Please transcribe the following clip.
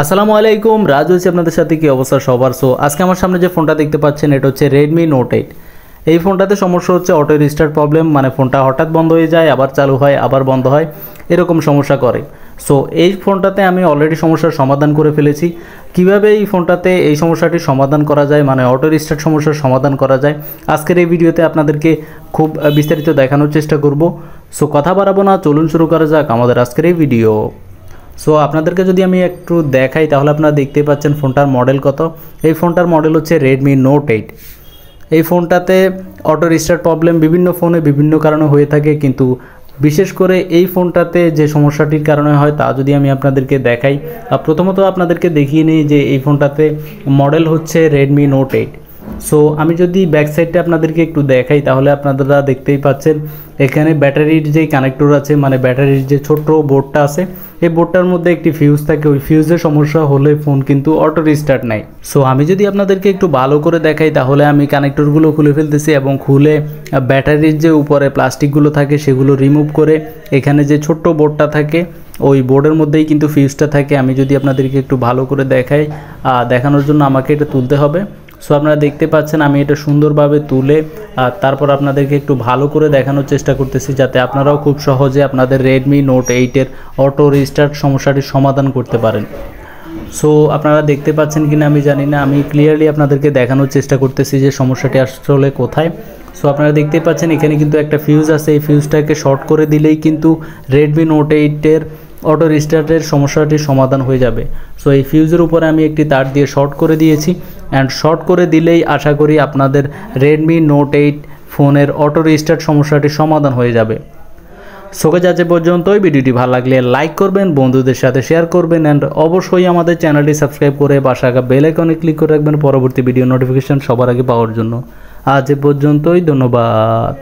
আসসালামু আলাইকুম, রাজ হয়েছে আপনাদের সাথে। কি অবস্থা সবার? সো আজকে আমার সামনে যে ফোনটা দেখতে পাচ্ছেন এটা হচ্ছে Redmi Note 8। এই ফোনটাতে সমস্যা হচ্ছে অটো রিস্টার্ট প্রবলেম, মানে ফোনটা হঠাৎ বন্ধ হয়ে যায়, আবার চালু হয়, আবার বন্ধ হয়, এরকম সমস্যা করে। সো এই ফোনটাতে আমি অলরেডি সমস্যার সমাধান করে ফেলেছি। কিভাবে এই ফোনটাতে এই সমস্যাটির সমাধান করা যায়, মানে অটো রিস্টার্ট সমস্যার সমাধান করা যায়, আজকের এই ভিডিওতে আপনাদেরকে খুব বিস্তারিত দেখানোর চেষ্টা করব। সো কথা বাড়াবো না, চলুন শুরু করা যাক আমাদের আজকের এই ভিডিও। সো আপনাদেরকে যদি আমি একটু দেখাই তাহলে আপনারা দেখতে পাচ্ছেন ফোনটার মডেল কত। এই ফোনটার মডেল হচ্ছে Redmi Note 8। এই ফোনটাতে অটো রিস্টার্ট প্রবলেম বিভিন্ন ফোনে বিভিন্ন কারণে হয়ে থাকে, কিন্তু বিশেষ করে এই ফোনটাতে যে সমস্যাটির কারণে হয় তা যদি আমি আপনাদেরকে দেখাই, প্রথমত আপনাদেরকে দেখিয়ে নিই যে এই ফোনটাতে মডেল হচ্ছে Redmi Note 8। সো আমি যদি ব্যাক সাইডটা আপনাদেরকে একটু দেখাই তাহলে আপনারা দেখতেই পাচ্ছেন এখানে ব্যাটারির যে কানেক্টর আছে, মানে ব্যাটারির যে ছোট্ট বোর্ডটা আছে, এই বোর্ডটার মধ্যে একটি ফিউজ থাকে। ওই ফিউজের সমস্যা হলে ফোন কিন্তু অটো রিস্টার্ট নেয়। সো আমি যদি আপনাদেরকে একটু ভালো করে দেখাই তাহলে আমি কানেক্টরগুলো খুলে ফেলতেছি এবং খুলে ব্যাটারির যে উপরে প্লাস্টিকগুলো থাকে সেগুলো রিমুভ করে এখানে যে ছোট্ট বোর্ডটা থাকে ওই বোর্ডের মধ্যেই কিন্তু ফিউজটা থাকে। আমি যদি আপনাদেরকে একটু ভালো করে দেখাই, দেখানোর জন্য আমাকে এটা তুলতে হবে। সো আপনারা দেখতে পাচ্ছেন আমি এটা সুন্দরভাবে তুলে তারপর আপনাদেরকে একটু ভালো করে দেখানোর চেষ্টা করতেছি, যাতে আপনারাও খুব সহজে আপনাদের Redmi Note 8-এর অটো রিস্টার্ট সমস্যাটির সমাধান করতে পারেন। সো আপনারা দেখতে পাচ্ছেন কিনা আমি জানি না, আমি ক্লিয়ারলি আপনাদেরকে দেখানোর চেষ্টা করতেছি যে সমস্যাটি আসলে কোথায়। সো আপনারা দেখতেই পাচ্ছেন এখানে কিন্তু একটা ফিউজ আছে, এই ফিউজটাকে শর্ট করে দিলেই কিন্তু Redmi Note 8-এর অটো রিস্টার্টের সমস্যাটির সমাধান হয়ে যাবে। সো এই ফিউজের উপরে আমি একটি তার দিয়ে শর্ট করে দিয়েছি, অ্যান্ড শর্ট করে দিলেই আশা করি আপনাদের Redmi Note 8 ফোনের অটো রিস্টার্ট সমস্যাটির সমাধান হয়ে যাবে। সো গাইস, আজ পর্যন্তই। ভিডিওটি ভালো লাগলে লাইক করবেন, বন্ধুদের সাথে শেয়ার করবেন, অ্যান্ড অবশ্যই আমাদের চ্যানেলটি সাবস্ক্রাইব করে পাশে থাকা বেল আইকনে ক্লিক করে রাখবেন পরবর্তী ভিডিও নোটিফিকেশন সবার আগে পাওয়ার জন্য। আজ পর্যন্তই, ধন্যবাদ।